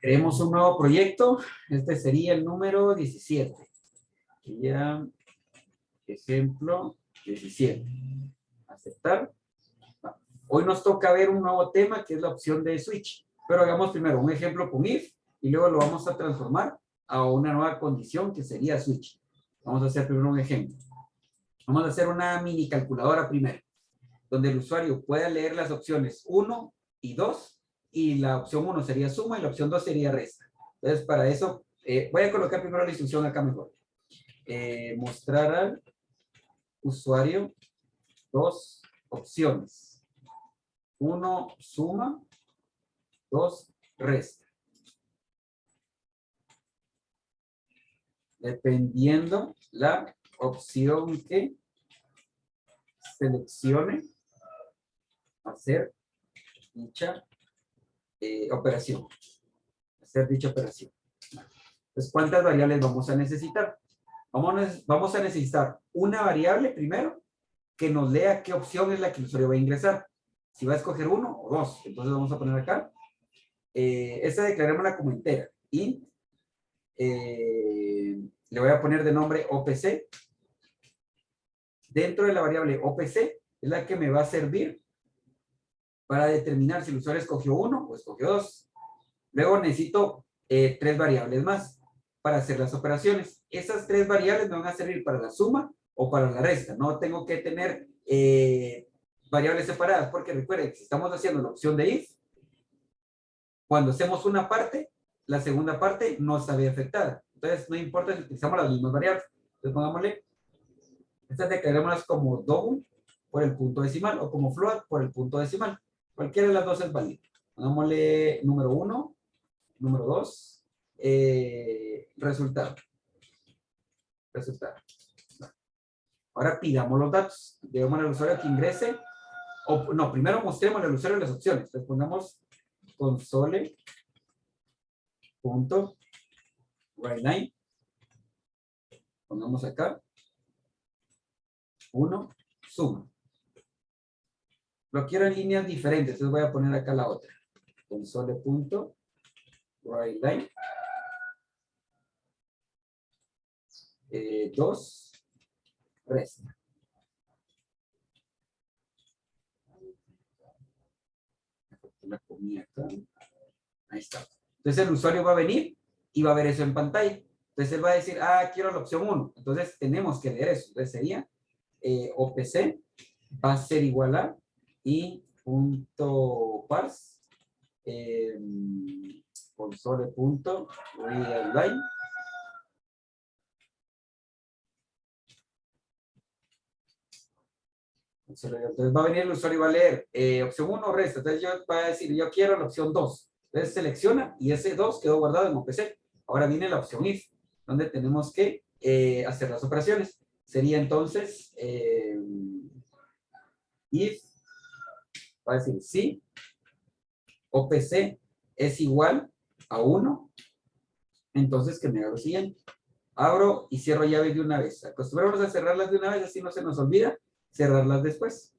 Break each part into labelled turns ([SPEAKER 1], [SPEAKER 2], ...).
[SPEAKER 1] Creemos un nuevo proyecto. Este sería el número 17. Sería ejemplo 17. Aceptar. Hoy nos toca ver un nuevo tema que es la opción de switch. Pero hagamos primero un ejemplo con if y luego lo vamos a transformar a una nueva condición que sería switch. Vamos a hacer primero un ejemplo. Vamos a hacer una mini calculadora primero, donde el usuario pueda leer las opciones 1 y 2, y la opción 1 sería suma y la opción 2 sería resta. Entonces, para eso, voy a colocar primero la instrucción acá mejor. Mostrar al usuario dos opciones. 1 suma, 2 resta. Dependiendo la opción que seleccione, hacer dicha operación. Hacer dicha operación. Entonces, ¿cuántas variables vamos a necesitar? Vamos a necesitar una variable primero que nos lea qué opción es la que el usuario va a ingresar. Si va a escoger 1 o 2. Entonces vamos a poner acá. Esta declarémosla como entera. Int. Le voy a poner de nombre OPC. Dentro de la variable OPC es la que me va a servir para determinar si el usuario escogió 1 o escogió 2. Luego necesito 3 variables más para hacer las operaciones. Esas 3 variables me van a servir para la suma o para la resta. No tengo que tener variables separadas, porque recuerden, si estamos haciendo la opción de if, cuando hacemos una parte, la segunda parte no está bien afectada. Entonces, no importa si utilizamos las mismas variables. Entonces, pongámosle, estas declarémoslas como double por el punto decimal o como float por el punto decimal. Cualquiera de las dos es válida. Pongámosle número 1, número 2, resultado. Resultado. Ahora pidamos los datos. Debemos al usuario que ingrese, o no, primero mostremos al usuario las opciones. Entonces pongamos console.writeLine. Pongamos acá 1, suma. Lo quiero en líneas diferentes, entonces voy a poner acá la otra. Console.writeLine. 2, resta. La comí acá. Ahí está. Entonces el usuario va a venir y va a ver eso en pantalla. Entonces él va a decir, quiero la opción 1. Entonces tenemos que leer eso. Entonces sería OPC va a ser igual a i.parse console.readline. Entonces va a venir el usuario y va a leer opción 1 resta. Entonces yo va a decir, yo quiero la opción 2. Entonces selecciona y ese 2 quedó guardado en OPC. Ahora viene la opción if, donde tenemos que hacer las operaciones. Sería entonces if, va a decir sí, OPC es igual a 1. Entonces que me haga lo siguiente. Abro y cierro llaves de una vez. Acostumbrémonos a cerrarlas de una vez, así no se nos olvida cerrarlas después.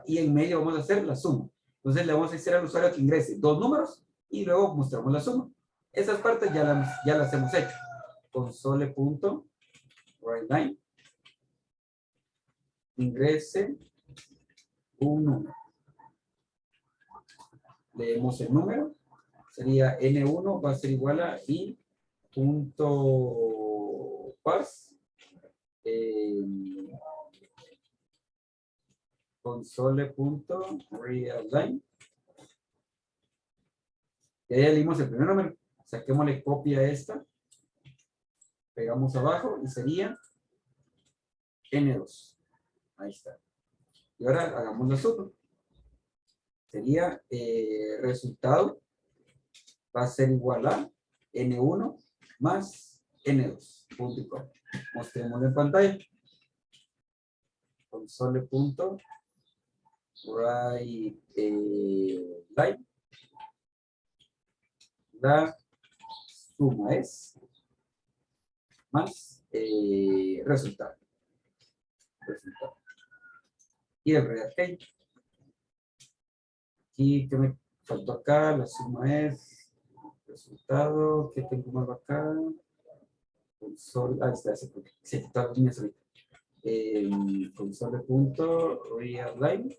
[SPEAKER 1] Y en medio vamos a hacer la suma. Entonces le vamos a decir al usuario que ingrese 2 números y luego mostramos la suma. Esas partes ya las hemos hecho. Console.writeLine. Ingrese un número. Leemos el número. Sería N1 va a ser igual a i.parse console.readline. Y ahí leímos el primer número. Saquémosle copia a esta. Pegamos abajo y sería N2. Ahí está. Y ahora hagamos la suma. Sería resultado va a ser igual a N1 más N2. Punto y coma. Mostrémoslo en pantalla. Console.writeLine. La suma es más resultado. Y el real cake. Aquí que me faltó acá, la suma es resultado, ¿qué tengo más acá? Console, ahí está, se quitó las líneas ahorita. Console.readline.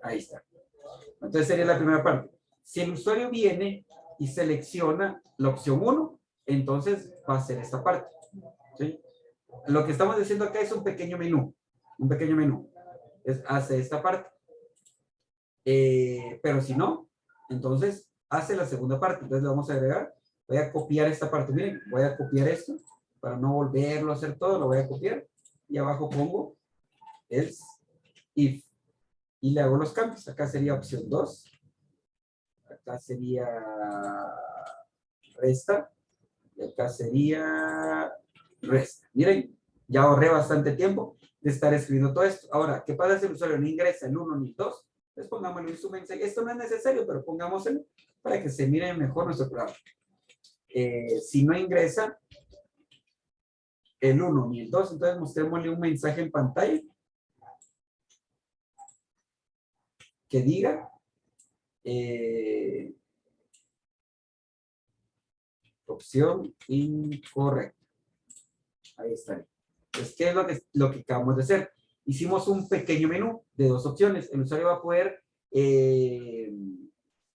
[SPEAKER 1] Ahí está. Entonces sería la primera parte. Si el usuario viene y selecciona la opción 1, entonces va a ser esta parte. ¿Sí? Lo que estamos diciendo acá es un pequeño menú. Un pequeño menú. Hace esta parte. Pero si no, entonces hace la segunda parte. Entonces le vamos a agregar. Voy a copiar esta parte. Miren, voy a copiar esto para no volverlo a hacer todo. Lo voy a copiar. Y abajo pongo else if. Y le hago los cambios. Acá sería opción 2. Acá sería resta. Y acá sería resta. Miren, ya ahorré bastante tiempo de estar escribiendo todo esto. Ahora, ¿qué pasa si el usuario no ingresa el 1 ni el 2? Pues pongámoslo en su mensaje. Esto no es necesario, pero pongámoslo para que se mire mejor nuestro programa. Si no ingresa el 1 ni el 2, entonces mostrémosle un mensaje en pantalla que diga opción incorrecta. Ahí está. Entonces, ¿qué es lo que acabamos de hacer? Hicimos un pequeño menú de 2 opciones. El usuario va a poder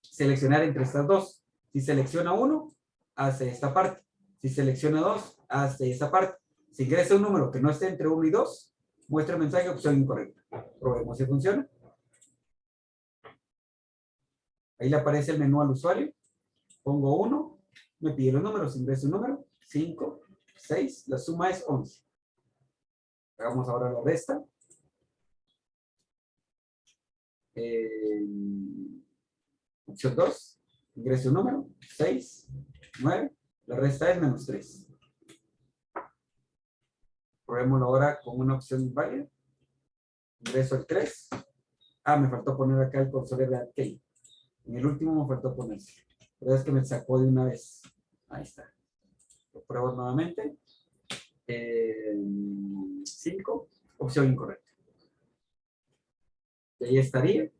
[SPEAKER 1] seleccionar entre estas dos. Si selecciona 1, hace esta parte. Si selecciona 2, hace esta parte. Si ingresa un número que no esté entre 1 y 2, muestra el mensaje opción incorrecta. Probemos si funciona. Ahí le aparece el menú al usuario. Pongo 1, me pide los números, ingreso un número, 5, 6, la suma es 11. Hagamos ahora la resta. Opción 2, ingreso un número, 6, 9, la resta es menos 3. Probémoslo ahora con una opción inválida. Ingreso el 3. Me faltó poner acá el console de arcade. En el último me faltó ponerse. Pero es que me sacó de una vez. Ahí está. Lo pruebo nuevamente. 5. Opción incorrecta. Y ahí estaría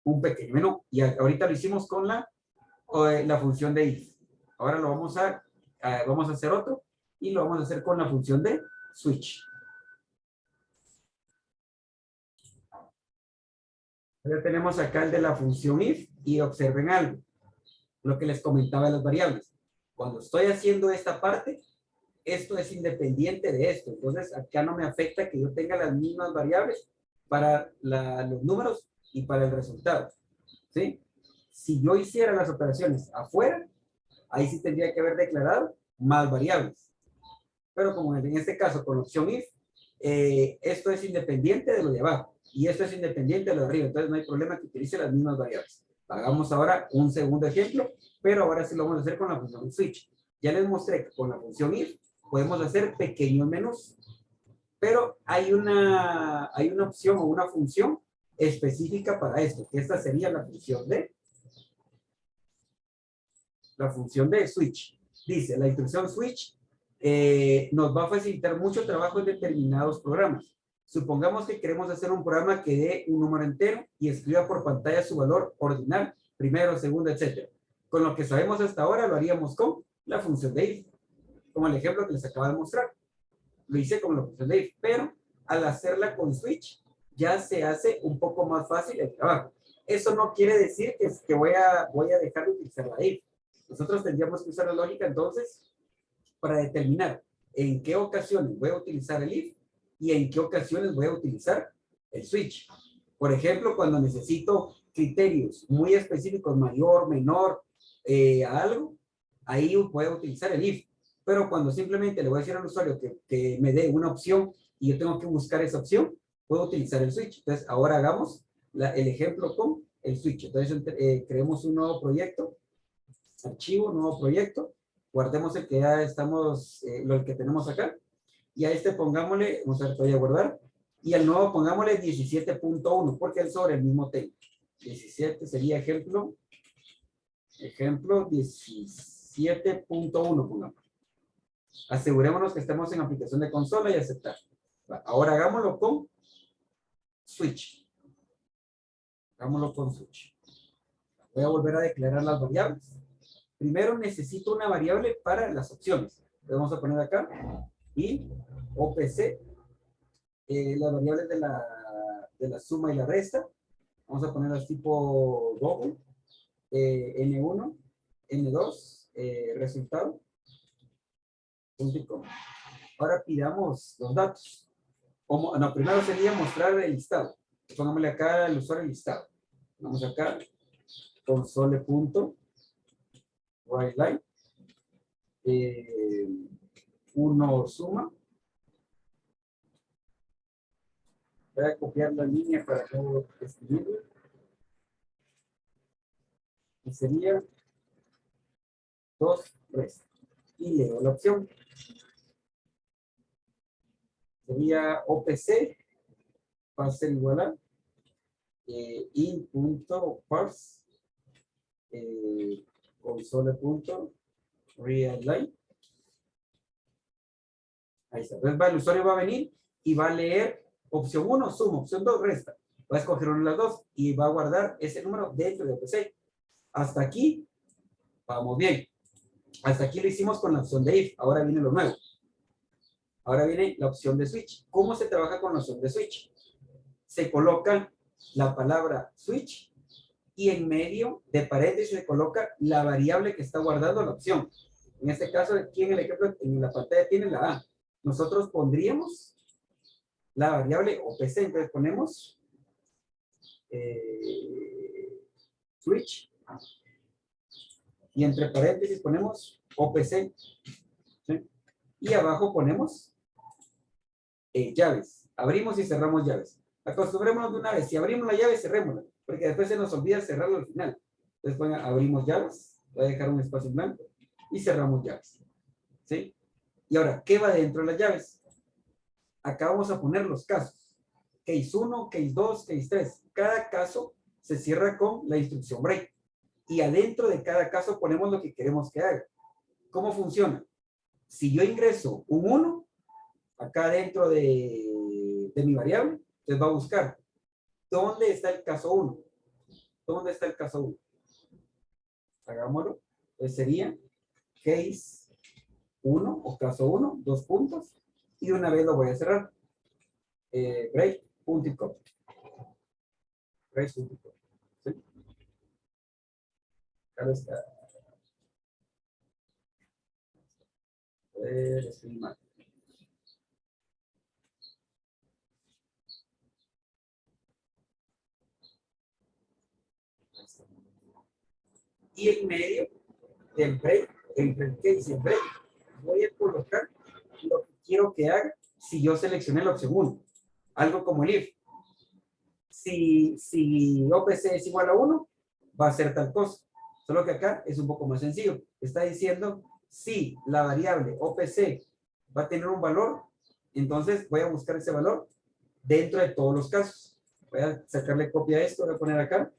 [SPEAKER 1] un pequeño menú. Y ahorita lo hicimos con la función de if. Ahora lo vamos a hacer otro. Y lo vamos a hacer con la función de switch. Ya tenemos acá el de la función if. Y observen algo. Lo que les comentaba de las variables. Cuando estoy haciendo esta parte, esto es independiente de esto. Entonces, acá no me afecta que yo tenga las mismas variables para los números y para el resultado. ¿Sí? Si yo hiciera las operaciones afuera, ahí sí tendría que haber declarado más variables. Pero como en este caso, con la opción if, esto es independiente de lo de abajo y esto es independiente de lo de arriba. Entonces, no hay problema que utilice las mismas variables. Hagamos ahora un segundo ejemplo, pero ahora sí lo vamos a hacer con la función switch. Ya les mostré que con la función if podemos hacer pequeños menús, pero hay una opción o una función específica para esto, que esta sería la función de switch. Dice, la instrucción switch nos va a facilitar mucho trabajo en determinados programas. Supongamos que queremos hacer un programa que dé un número entero y escriba por pantalla su valor ordinal, primero, segundo, etc. Con lo que sabemos hasta ahora lo haríamos con la función de if, como el ejemplo que les acabo de mostrar. Lo hice con la función de if, pero al hacerla con switch ya se hace un poco más fácil el trabajo. Eso no quiere decir que voy a dejar de utilizar la if. Nosotros tendríamos que usar la lógica entonces para determinar en qué ocasiones voy a utilizar el if y en qué ocasiones voy a utilizar el switch. Por ejemplo, cuando necesito criterios muy específicos, mayor, menor, a algo, ahí voy a utilizar el if. Pero cuando simplemente le voy a decir al usuario que me dé una opción y yo tengo que buscar esa opción, puedo utilizar el switch. Entonces, ahora hagamos el ejemplo con el switch. Entonces, creemos un nuevo proyecto, archivo, nuevo proyecto, guardemos el que ya estamos, el que tenemos acá, y a este pongámosle, vamos a ver, voy a guardar, y al nuevo pongámosle 17.1, porque es sobre el mismo tema. 17 sería ejemplo 17.1, pongamos. Asegurémonos que estemos en aplicación de consola y aceptar. Ahora hagámoslo con switch. Hagámoslo con switch. Voy a volver a declarar las variables. Primero necesito una variable para las opciones. Le vamos a poner acá y OPC, las variables de la suma y la resta. Vamos a ponerlas tipo double, N1, N2, resultado. Ahora pidamos los datos. No, primero sería mostrar el listado. Pongámosle acá al usuario el listado. Vamos acá, console.writeLine. Uno suma. Voy a copiar la línea para no escribirlo. Y sería 2 resta. Y leo la opción. Sería OPC, va a ser igual a in.parse console.readline. Ahí está. Entonces el usuario va a venir y va a leer opción 1, suma, opción 2, resta. Va a escoger una de las dos y va a guardar ese número dentro de OPC. Hasta aquí, vamos bien. Hasta aquí lo hicimos con la opción de if. Ahora viene lo nuevo. Ahora viene la opción de switch. ¿Cómo se trabaja con la opción de switch? Se coloca la palabra switch y en medio de paréntesis se coloca la variable que está guardando la opción. En este caso, aquí en el ejemplo, en la pantalla tiene la A. Nosotros pondríamos la variable OPC. Entonces ponemos switch y entre paréntesis ponemos OPC. ¿Sí? Y abajo ponemos llaves. Abrimos y cerramos llaves. Acostumbrémonos de una vez. Si abrimos la llave, cerrémosla. Porque después se nos olvida cerrarlo al final. Entonces, bueno, abrimos llaves. Voy a dejar un espacio en blanco. Y cerramos llaves. ¿Sí? Y ahora, ¿qué va dentro de las llaves? Acá vamos a poner los casos. Case 1, case 2, case 3. Cada caso se cierra con la instrucción break. Y adentro de cada caso ponemos lo que queremos que haga. ¿Cómo funciona? Si yo ingreso un 1, acá dentro de mi variable, entonces va a buscar ¿dónde está el caso 1? ¿Dónde está el caso 1? Hagámoslo. Entonces sería case 1 o caso 1, 2 puntos, y de una vez lo voy a cerrar. Break.com. Break.com. ¿Sí? Acá está. Escribir mal. Y en medio del break, entre el case y el break, voy a colocar lo que quiero que haga si yo seleccioné la opción 1. Algo como el if. Si OPC es igual a 1, va a ser tal cosa. Solo que acá es un poco más sencillo. Está diciendo si la variable OPC va a tener un valor, entonces voy a buscar ese valor dentro de todos los casos. Voy a sacarle copia a esto, voy a poner acá,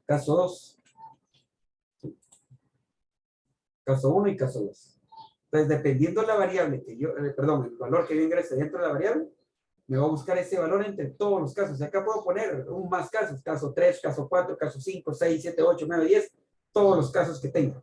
[SPEAKER 1] caso 2. Caso 1 y caso 2. Entonces, dependiendo de la variable que yo, perdón, el valor que yo ingrese dentro de la variable, me va a buscar ese valor entre todos los casos. Acá puedo poner un más casos, caso 3, caso 4, caso 5, 6, 7, 8, 9, 10, todos los casos que tenga.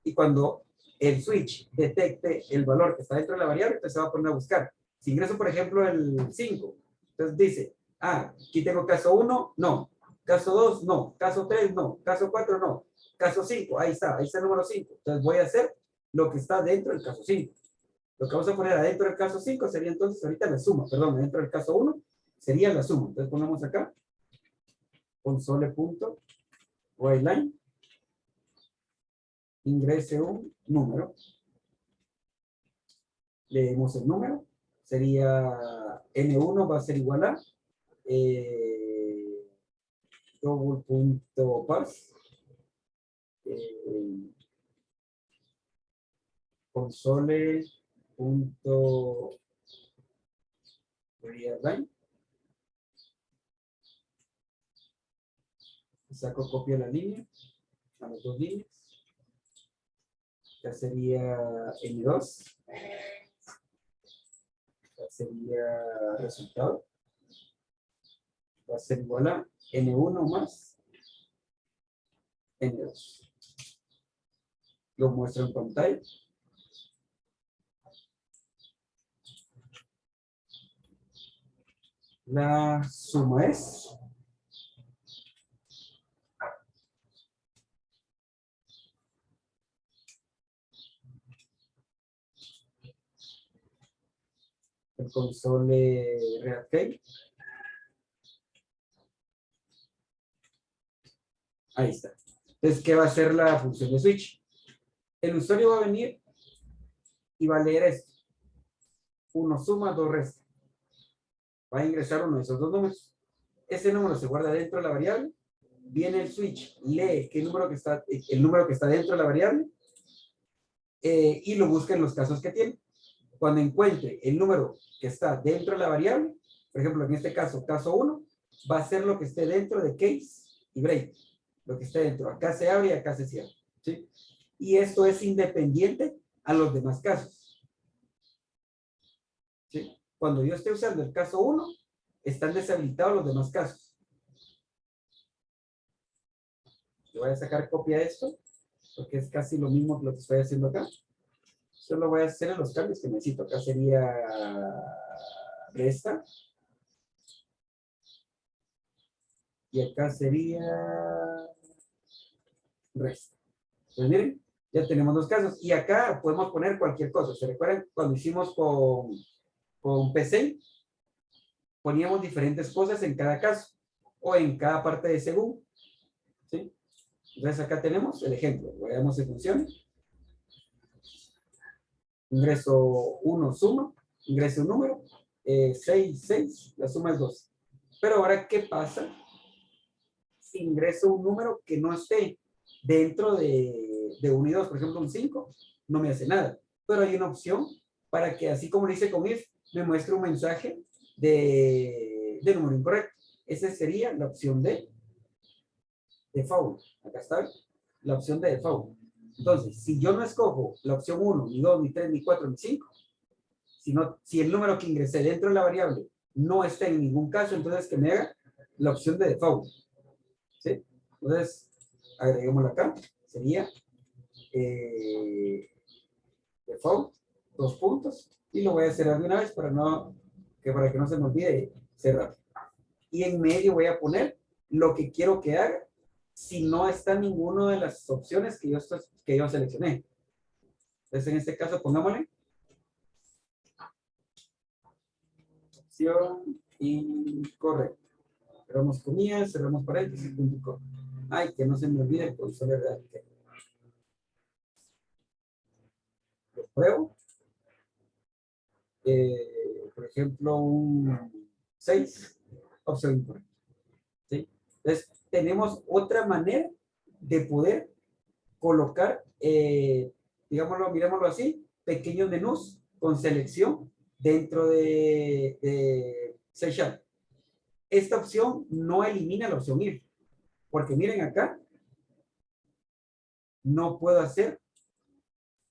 [SPEAKER 1] Y cuando el switch detecte el valor que está dentro de la variable, entonces se va a poner a buscar. Si ingreso, por ejemplo, el 5, entonces dice, aquí tengo caso 1, no. Caso 2, no. Caso 3, no. Caso 4, no. Caso 5, ahí está el número 5. Entonces voy a hacer lo que está dentro del caso 5. Lo que vamos a poner adentro del caso 5 sería entonces ahorita la suma, perdón, dentro del caso 1 sería la suma. Entonces ponemos acá console.writeLine, ingrese un número, leemos el número, sería N1 va a ser igual a double.parse console.readline. Saco copia de la línea, a las dos líneas. Ya sería N2. Ya sería resultado. Va a ser igual a N1 más N2. Lo muestro en pantalla. La suma es el console React. Ahí está. Entonces, ¿qué va a hacer la función de switch? El usuario va a venir y va a leer esto. 1 suma, 2 resta. Va a ingresar uno de esos dos números. Ese número se guarda dentro de la variable. Viene el switch, lee el número que está dentro de la variable y lo busca en los casos que tiene. Cuando encuentre el número que está dentro de la variable, por ejemplo, en este caso, caso 1, va a ser lo que esté dentro de case y break. Lo que esté dentro. Acá se abre y acá se cierra. ¿Sí? Y esto es independiente a los demás casos. ¿Sí? Cuando yo esté usando el caso 1, están deshabilitados los demás casos. Yo voy a sacar copia de esto, porque es casi lo mismo que lo que estoy haciendo acá. Solo voy a hacer en los cambios que necesito. Acá sería resta. Y acá sería resta. Pues miren, ya tenemos dos casos. Y acá podemos poner cualquier cosa. ¿Se recuerdan cuando hicimos con PC? Poníamos diferentes cosas en cada caso. O en cada parte de según. ¿Sí? Entonces acá tenemos el ejemplo. Veamos si funciona. Ingreso 1, suma. Ingreso un número. 6, 6. La suma es 2. Pero ahora, ¿qué pasa si ingreso un número que no esté dentro de 1 y 2? Por ejemplo, un 5. No me hace nada. Pero hay una opción para que, así como lo hice con if, me muestre un mensaje de número incorrecto. Esa sería la opción de default. Acá está la opción de default. Entonces, si yo no escojo la opción 1, ni 2, ni 3, ni 4, ni 5, si el número que ingresé dentro de la variable no está en ningún caso, entonces que me haga la opción de default. ¿Sí? Entonces, agreguémosla acá. Sería default, 2 puntos, y lo voy a cerrar de una vez para que no se me olvide cerrar. Y en medio voy a poner lo que quiero que haga si no está ninguna de las opciones que yo seleccioné. Entonces, en este caso, pongámosle opción incorrecta. Cerramos comillas, cerramos paréntesis, punto y coma. Ay, que no se me olvide el console real. Lo pruebo. Por ejemplo, un 6, opción incorrecta. ¿Sí? Entonces, tenemos otra manera de poder colocar, digámoslo, miremoslo así, pequeños menús con selección dentro de C#. Esta opción no elimina la opción if, porque miren acá, no puedo hacer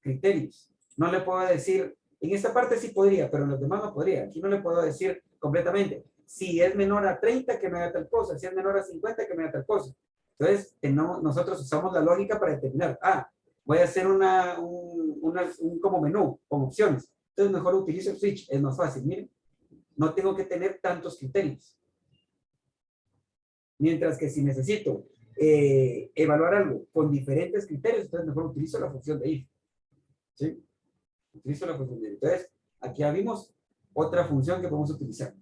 [SPEAKER 1] criterios. No le puedo decir, en esta parte sí podría, pero en los demás no podría. Aquí no le puedo decir completamente, si es menor a 30 que me haga tal cosa, si es menor a 50 que me haga tal cosa. Entonces, nosotros usamos la lógica para determinar, voy a hacer un como menú, con opciones. Entonces, mejor utilizo el switch, es más fácil, miren. No tengo que tener tantos criterios. Mientras que si necesito evaluar algo con diferentes criterios, entonces mejor utilizo la función de if. ¿Sí? Utilizo la función de if. Entonces, aquí ya vimos otra función que podemos utilizar.